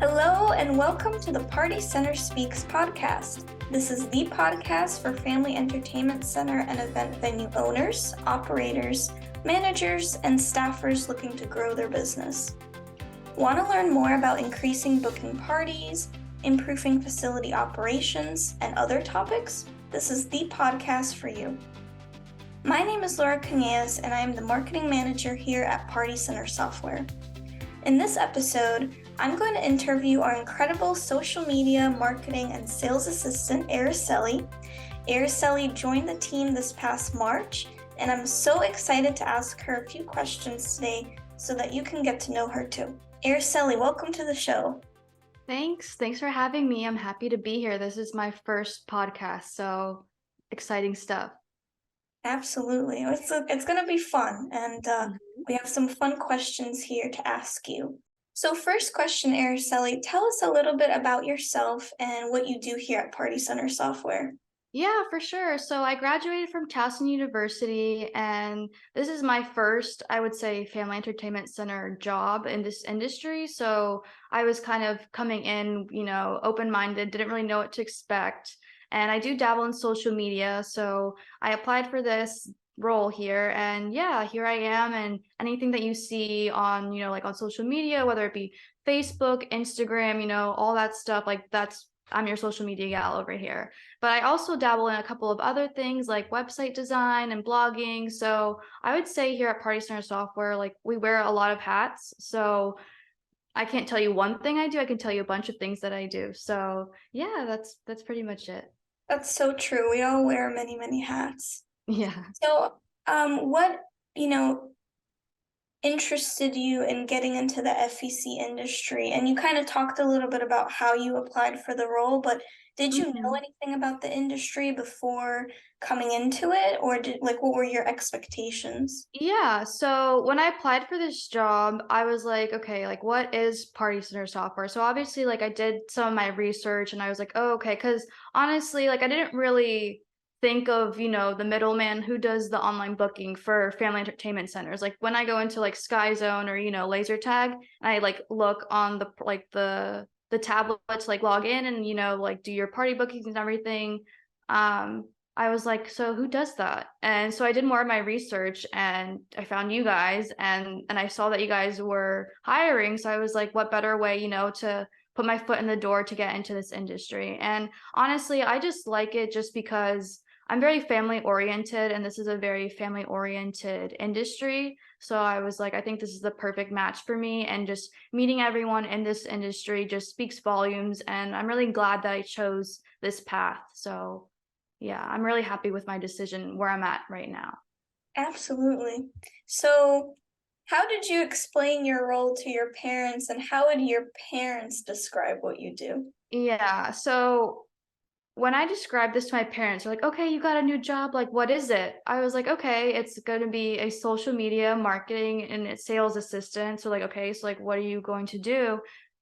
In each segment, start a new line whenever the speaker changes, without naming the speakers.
Hello and welcome to the Party Center Speaks podcast. This is the podcast for family entertainment center and event venue owners, operators, managers, and staffers looking to grow their business. Want to learn more about increasing booking parties, improving facility operations, and other topics? This is the podcast for you. My name is Laura Canellas, and I am the marketing manager here at Party Center Software. In this episode, I'm going to interview our incredible social media, marketing, and sales assistant, Aracely. Aracely joined the team this past March, and I'm so excited to ask her a few questions today so that you can get to know her too. Aracely, welcome to the show.
Thanks for having me. I'm happy to be here. This is my first podcast, so exciting stuff.
Absolutely. It's going to be fun, and we have some fun questions here to ask you. So first question, Aracely, tell us a little bit about yourself and what you do here at Party Center Software.
Yeah, for sure. So I graduated from Towson University, and this is my first, I would say, family entertainment center job in this industry. So I was kind of coming in, open-minded, didn't really know what to expect. And I do dabble in social media, so I applied for this role here, and yeah, here I am. And anything that you see on, like on social media, whether it be Facebook, Instagram, all that stuff, like I'm your social media gal over here. But I also dabble in a couple of other things like website design and blogging. So I would say here at Party Center Software, like we wear a lot of hats. So I can't tell you one thing I do. I can tell you a bunch of things that I do. So yeah, that's pretty much it.
That's so true. We all wear many, many hats.
Yeah.
So, what, interested you in getting into the FEC industry? And you kind of talked a little bit about how you applied for the role, but did you know anything about the industry before coming into it, or what were your expectations?
Yeah, so when I applied for this job, I was like, okay, like what is Party Center Software? So obviously, like I did some of my research and I was like, oh, okay, because honestly, like I didn't really think of, the middleman who does the online booking for family entertainment centers. Like when I go into like Sky Zone or, Laser Tag, and I like look on the tablet to like log in and, like do your party bookings and everything. I was like, so who does that? And so I did more of my research and I found you guys and I saw that you guys were hiring. So I was like, what better way, to put my foot in the door to get into this industry? And honestly, I just like it just because I'm very family oriented and this is a very family oriented industry. So I was like, I think this is the perfect match for me, and just meeting everyone in this industry just speaks volumes. And I'm really glad that I chose this path. So yeah, I'm really happy with my decision where I'm at right now.
Absolutely. So, how did you explain your role to your parents, and how would your parents describe what you do?
Yeah, so when I described this to my parents, they're like, okay, you got a new job. Like, what is it? I was like, okay, it's going to be a social media marketing and a sales assistant. So like, okay, so like, what are you going to do?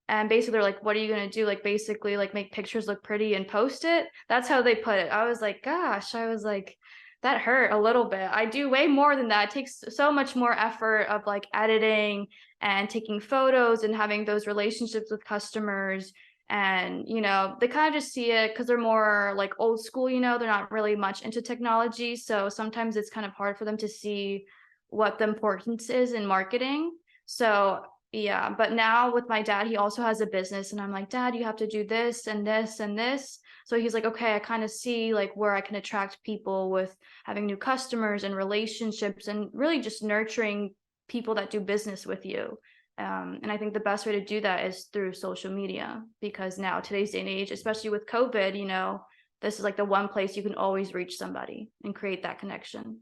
And basically they're like, what are you going to do? Like, basically like make pictures look pretty and post it. That's how they put it. I was like, gosh, I was like, that hurt a little bit. I do way more than that. It takes so much more effort of like editing and taking photos and having those relationships with customers. And they kind of just see it because they're more like old school, they're not really much into technology, so sometimes it's kind of hard for them to see what the importance is in marketing. So yeah, but now with my dad, he also has a business and I'm like, Dad, you have to do this and this and this. So he's like, okay, I kind of see like where I can attract people with having new customers and relationships and really just nurturing people that do business with you. And I think the best way to do that is through social media, because now today's day and age, especially with COVID, this is like the one place you can always reach somebody and create that connection.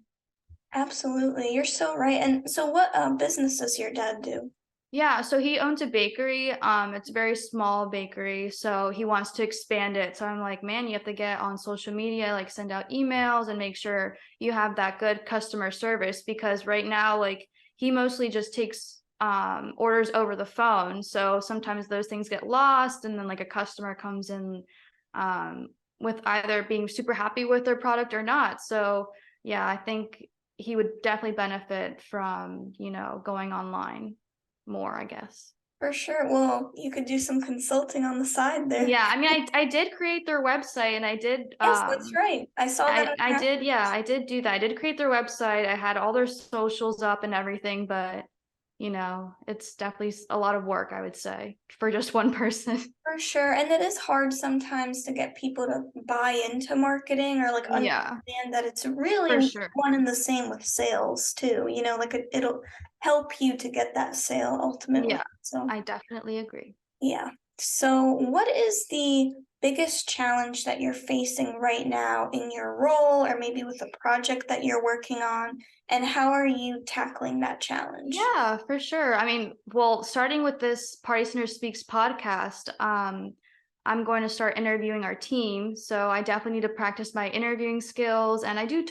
Absolutely. You're so right. And so what business does your dad do?
Yeah, so he owns a bakery. It's a very small bakery, so he wants to expand it. So I'm like, man, you have to get on social media, like send out emails and make sure you have that good customer service, because right now, like he mostly just takes orders over the phone. So sometimes those things get lost, and then like a customer comes in with either being super happy with their product or not. So yeah, I think he would definitely benefit from, going online more, I guess.
For sure. Well, you could do some consulting on the side there.
Yeah, I mean, I did create their website and I did,
Yes, that's right. I saw that on
I
your
did, yeah, I did do that. I did create their website. I had all their socials up and everything, but it's definitely a lot of work, I would say, for just one person.
For sure, and it is hard sometimes to get people to buy into marketing or, like,
Yeah,
understand that it's really
for sure.
one and the same with sales too, like, it'll help you to get that sale ultimately,
Yeah,
so,
I definitely agree.
yeah. So, what is the biggest challenge that you're facing right now in your role or maybe with a project that you're working on, and how are you tackling that challenge?
Yeah, for sure. I mean, well, starting with this Party Center Speaks podcast, I'm going to start interviewing our team. So I definitely need to practice my interviewing skills. And I do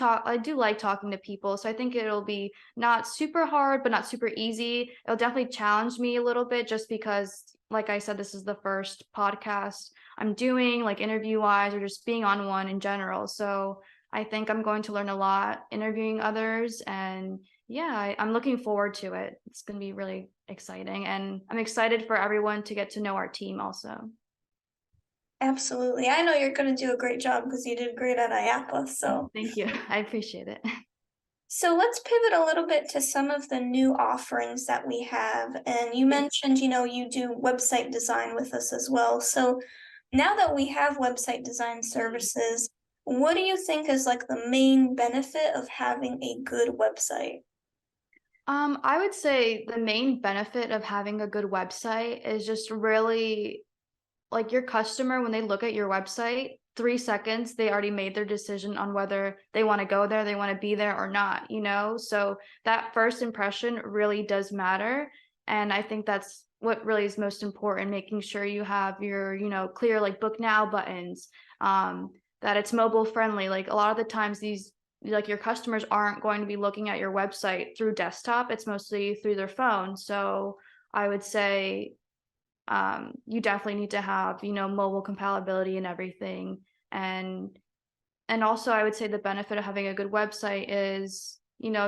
like talking to people. So I think it'll be not super hard, but not super easy. It'll definitely challenge me a little bit just because, like I said, this is the first podcast I'm doing, like interview wise, or just being on one in general. So I think I'm going to learn a lot interviewing others, and yeah, I'm looking forward to it. It's going to be really exciting. And I'm excited for everyone to get to know our team also.
Absolutely. I know you're gonna do a great job because you did great at IAPA, so
Thank you. I appreciate it.
So let's pivot a little bit to some of the new offerings that we have. And you
Yes.
mentioned, you do website design with us as well. So now that we have website design services, what do you think is like the main benefit of having a good website?
I would say the main benefit of having a good website is just really like your customer, when they look at your website, 3 seconds, they already made their decision on whether they want to go there, they want to be there or not, you know? So that first impression really does matter. And I think that's what really is most important, making sure you have your, clear like book now buttons, that it's mobile friendly. Like a lot of the times like your customers aren't going to be looking at your website through desktop. It's mostly through their phone. So I would say you definitely need to have mobile compatibility and everything, and also I would say the benefit of having a good website is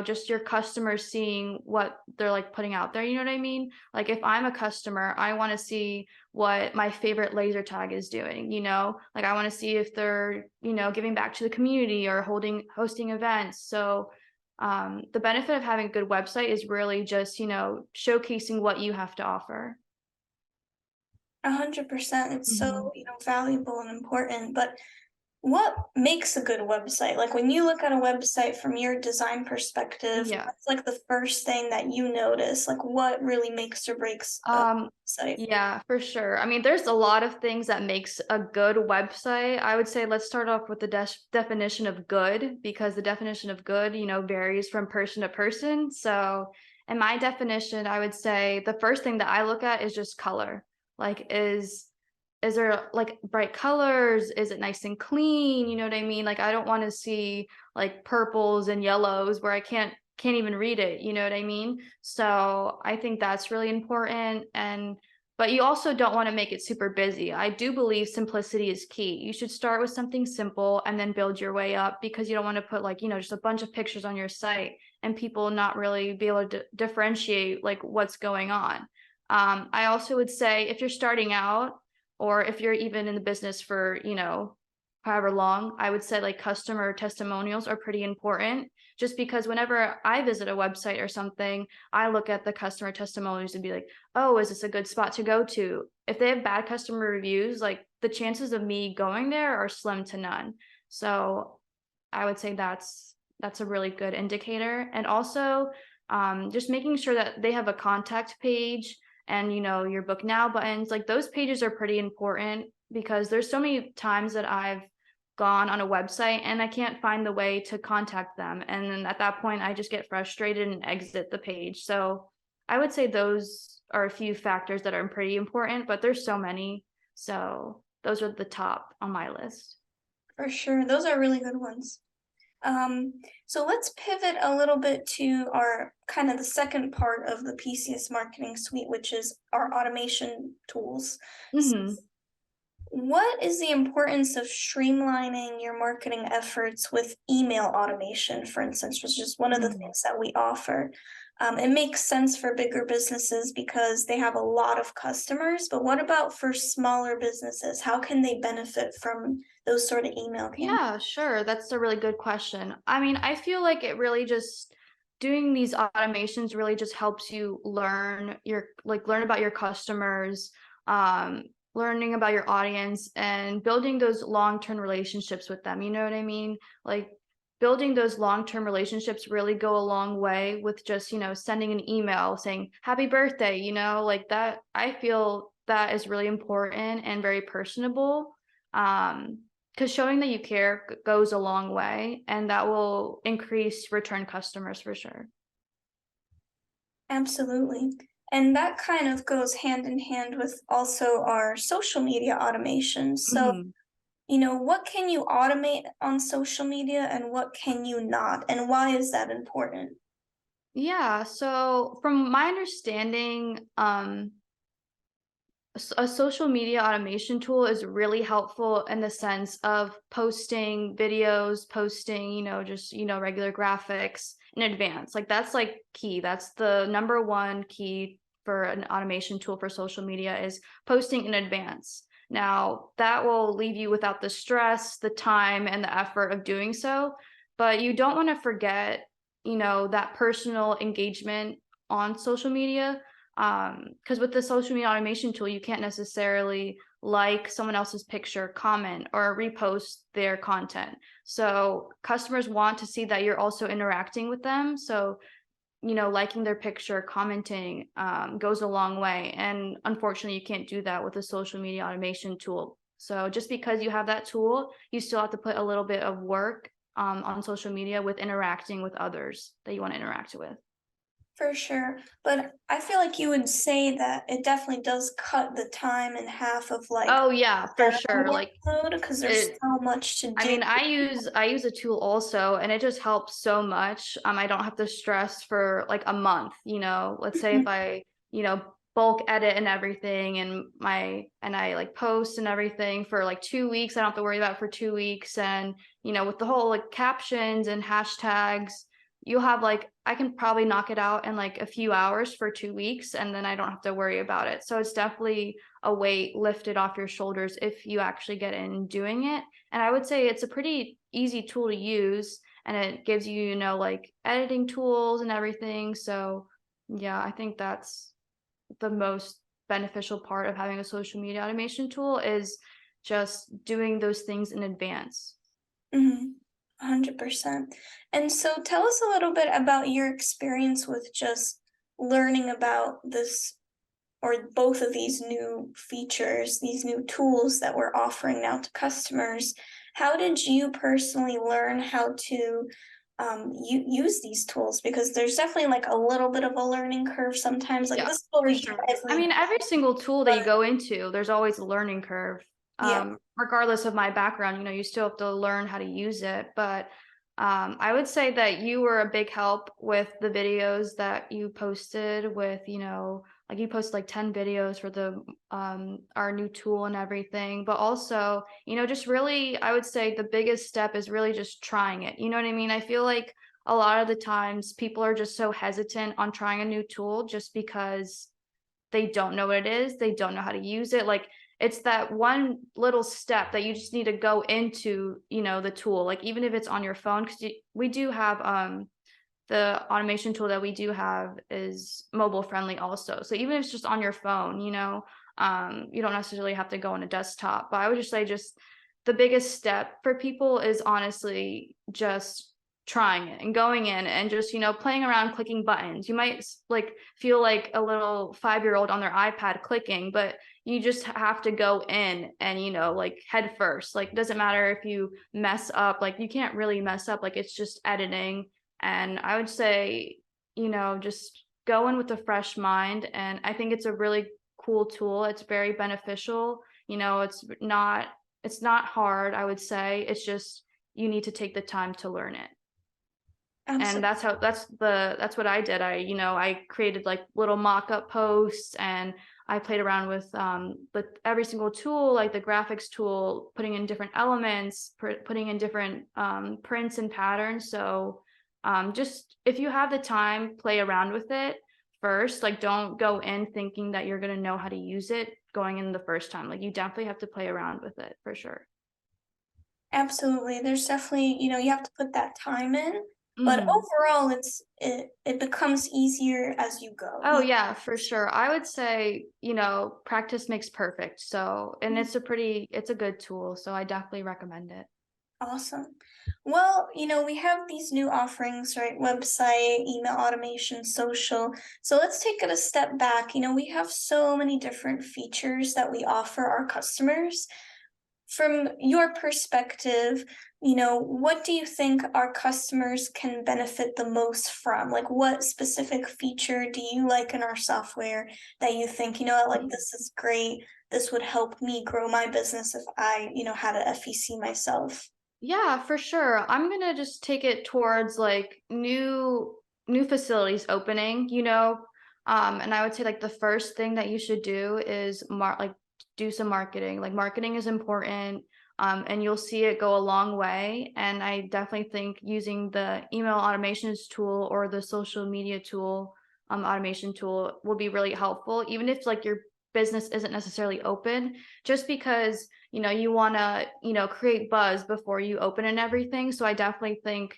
just your customers seeing what they're like putting out there, you know what I mean? Like if I'm a customer, I want to see what my favorite laser tag is doing, like I want to see if they're giving back to the community or hosting events. So the benefit of having a good website is really just showcasing what you have to offer.
100%. It's
Mhm.
so, valuable and important. But what makes a good website? Like when you look at a website from your design perspective,
Yeah.
what's like the first thing that you notice? Like what really makes or breaks a
Um,
website?
yeah, for sure. I mean, there's a lot of things that makes a good website. I would say let's start off with the definition of good, because the definition of good, varies from person to person. So, in my definition, I would say the first thing that I look at is just color. Like, is there like bright colors? Is it nice and clean? You know what I mean? Like I don't want to see like purples and yellows where I can't even read it, you know what I mean? So I think that's really important, and but you also don't want to make it super busy. I do believe simplicity is key. You should start with something simple and then build your way up, because you don't want to put like, just a bunch of pictures on your site and people not really be able to differentiate like what's going on. I also would say if you're starting out, or if you're even in the business for, however long, I would say like customer testimonials are pretty important, just because whenever I visit a website or something, I look at the customer testimonials and be like, oh, is this a good spot to go to? If they have bad customer reviews, like the chances of me going there are slim to none. So I would say that's a really good indicator. And also just making sure that they have a contact page and your book now buttons, like those pages are pretty important, because there's so many times that I've gone on a website and I can't find the way to contact them, and then at that point I just get frustrated and exit the page. So I would say those are a few factors that are pretty important, but there's so many, so those are the top on my list.
For sure. Those are really good ones. Um, so let's pivot a little bit to our kind of the second part of the PCS marketing suite, which is our automation tools.
Hmm.
What is the importance of streamlining your marketing efforts with email automation, for instance, which is one of the
Mhm.
things that we offer? It makes sense for bigger businesses because they have a lot of customers, but what about for smaller businesses? How can they benefit from those sort of email campaigns?
Yeah, sure. That's a really good question. I mean, I feel like it really just doing these automations really just helps you learn about your customers, learning about your audience and building those long-term relationships with them. You know what I mean? Like building those long-term relationships really go a long way with just, sending an email saying happy birthday, like that. I feel that is really important and very personable. Um, because showing that you care goes a long way, and that will increase return customers for sure.
Absolutely. And that kind of goes hand in hand with also our social media automation. So,
Mhm.
what can you automate on social media and what can you not? And why is that important?
Yeah, so from my understanding, a social media automation tool is really helpful in the sense of posting videos, posting, just, regular graphics in advance. Like that's like key. That's the number one key for an automation tool for social media is posting in advance. Now, that will leave you without the stress, the time, and the effort of doing so. But you don't want to forget, that personal engagement on social media, because with the social media automation tool, you can't necessarily like someone else's picture, comment, or repost their content. So customers want to see that you're also interacting with them. So, liking their picture, commenting, goes a long way. And unfortunately, you can't do that with a social media automation tool. So just because you have that tool, you still have to put a little bit of work, on social media with interacting with others that you want to interact with.
For sure. But I feel like you would say that it definitely does cut the time in half of like
Oh yeah, for
general
sure. Like
workload because there's
it
so much to
I
do.
mean, I use a tool also, and it just helps so much. I don't have to stress for like a month, Let's say if I, bulk edit and everything and I like post and everything for like 2 weeks, I don't have to worry about it for 2 weeks. And, with the whole like captions and hashtags, you'll have like I can probably knock it out in like a few hours for 2 weeks and then I don't have to worry about it. So it's definitely a weight lifted off your shoulders if you actually get in doing it. And I would say it's a pretty easy tool to use and it gives you, like editing tools and everything. So, yeah, I think that's the most beneficial part of having a social media automation tool is just doing those things in advance.
Mhm. 100%. And so tell us a little bit about your experience with just learning about this or both of these new features, these new tools that we're offering now to customers. How did you personally learn how to use these tools? Because there's definitely like a little bit of a learning curve sometimes. Like
Yeah,
this is what
for
we get
sure. I
every
mean, every single tool that
but
you go into, there's always a learning curve.
yeah.
Regardless of my background, you still have to learn how to use it. But I would say that you were a big help with the videos that you posted with, like you posted like 10 videos for the our new tool and everything. But also, just really, I would say the biggest step is really just trying it. You know what I mean? I feel like a lot of the times people are just so hesitant on trying a new tool just because they don't know what it is, they don't know how to use it. Like it's that one little step that you just need to go into, the tool. Like even if it's on your phone, because we do have the automation tool that we do have is mobile friendly also. So even if it's just on your phone, you don't necessarily have to go on a desktop. But I would just say just the biggest step for people is honestly just trying it and going in and just, playing around clicking buttons. You might like feel like a little 5-year-old on their iPad clicking, but you just have to go in and, like head first. Like, doesn't matter if you mess up, like, you can't really mess up. Like, it's just editing. And I would say, just go in with a fresh mind. And I think it's a really cool tool. It's very beneficial. It's not hard, I would say. It's just you need to take the time to learn it. And
Absolutely.
that's what I did. I created like little mock-up posts and I played around with every single tool, like the graphics tool, putting in different elements, putting in different prints and patterns. So just if you have the time, play around with it first. Like, don't go in thinking that you're going to know how to use it going in the first time. Like, you definitely have to play around with it for sure.
Absolutely. There's definitely, you have to put that time in, but
Hmm.
overall it becomes easier as you go.
Oh yeah, for sure. I would say, practice makes perfect. So, and it's a good tool. So I definitely recommend it.
Awesome. Well, we have these new offerings, right? Website, email automation, social. So let's take it a step back. We have so many different features that we offer our customers. From your perspective, what do you think our customers can benefit the most from? Like, what specific feature do you like in our software that you think, like, this is great. This would help me grow my business if I, had a FEC myself.
Yeah, for sure. I'm gonna just take it towards like new facilities opening, and I would say like the first thing that you should do is do some marketing. Like, marketing is important, and you'll see it go a long way. And I definitely think using the email automations tool or the social media tool, automation tool, will be really helpful, even if like your business isn't necessarily open, just because you want to create buzz before you open and everything. So I definitely think,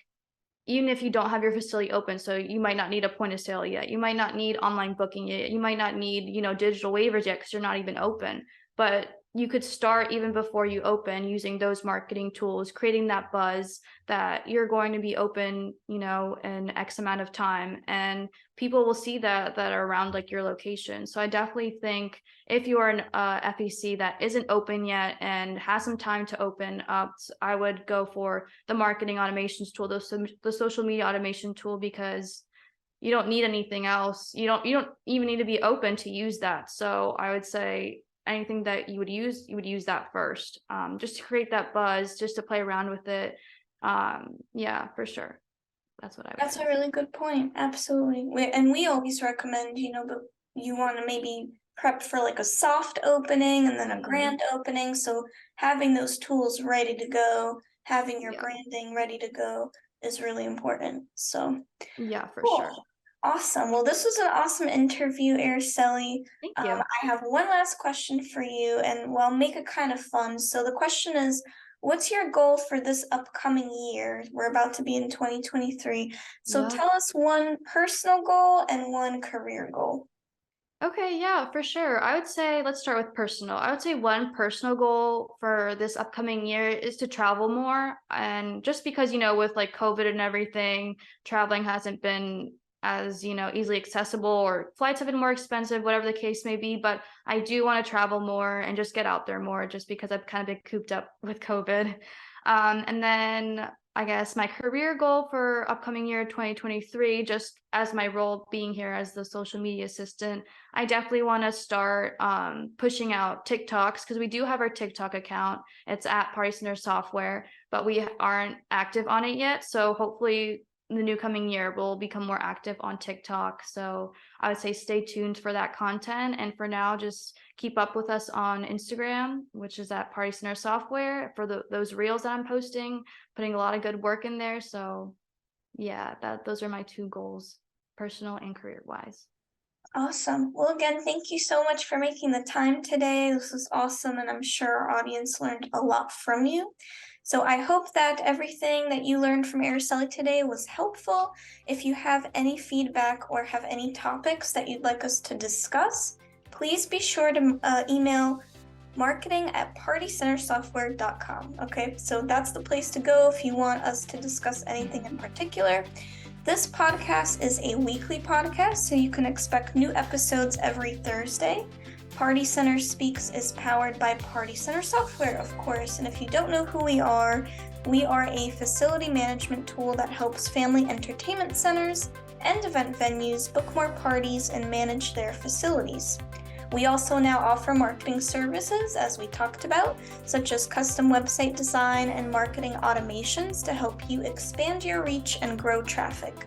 even if you don't have your facility open, so you might not need a point of sale yet, you might not need online booking yet, you might not need digital waivers yet because you're not even open, but you could start even before you open using those marketing tools, creating that buzz that you're going to be open in X amount of time, and people will see that are around like your location. So I definitely think if you are an FEC that isn't open yet and has some time to open up, I would go for the marketing automations tool, the social media automation tool, because you don't need anything else. You don't even need to be open to use that. So I would say anything that you would use that first, just to create that buzz, just to play around with it. Yeah, for sure. That's what I would
That's
say.
a really good point. Absolutely. And we always recommend, but you want to maybe prep for like a soft opening and then a
Mhm.
grand opening. So having those tools ready to go, having your
Yeah.
branding ready to go is really important. So
Yeah, for sure.
cool. Awesome. Well, this was an awesome interview, Aracely.
Thank you.
I have one last question for you, and well, make it kind of fun. So the question is, what's your goal for this upcoming year? We're about to be in 2023. So
Yeah.
tell us one personal goal and one career goal.
Okay, yeah, for sure. I would say let's start with personal. I would say one personal goal for this upcoming year is to travel more. And just because, with like COVID and everything, traveling hasn't been as, easily accessible, or flights have been more expensive, whatever the case may be. But I do want to travel more and just get out there more, just because I've kind of been cooped up with COVID. And then I guess my career goal for upcoming year 2023, just as my role being here as the social media assistant, I definitely want to start pushing out TikToks, because we do have our TikTok account. It's at Party Center Software, but we aren't active on it yet. So hopefully the new coming year we'll become more active on TikTok. So I would say stay tuned for that content. And for now, just keep up with us on Instagram, which is at Party Center Software, for those reels that I'm posting, putting a lot of good work in there. So yeah, those are my two goals, personal and career wise.
Awesome. Well, again, thank you so much for making the time today. This was awesome, and I'm sure our audience learned a lot from you. So I hope that everything that you learned from Araceli today was helpful. If you have any feedback or have any topics that you'd like us to discuss, please be sure to email marketing@partycentersoftware.com. Okay, so that's the place to go if you want us to discuss anything in particular. This podcast is a weekly podcast, so you can expect new episodes every Thursday. Party Center Speaks is powered by Party Center Software, of course, and if you don't know who we are a facility management tool that helps family entertainment centers and event venues book more parties and manage their facilities. We also now offer marketing services, as we talked about, such as custom website design and marketing automations to help you expand your reach and grow traffic.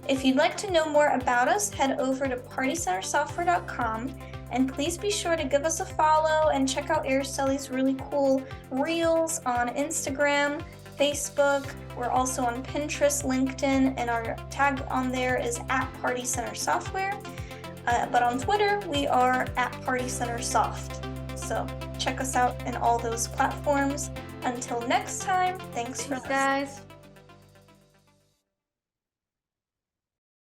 If you'd like to know more about us, head over to partycentersoftware.com And please be sure to give us a follow and check out Aracely's really cool reels on Instagram, Facebook. We're also on Pinterest, LinkedIn, and our tag on there is @PartyCenterSoftware. But on Twitter, we are @PartyCenterSoft. So check us out in all those platforms. Until next time, thanks for listening.
Guys.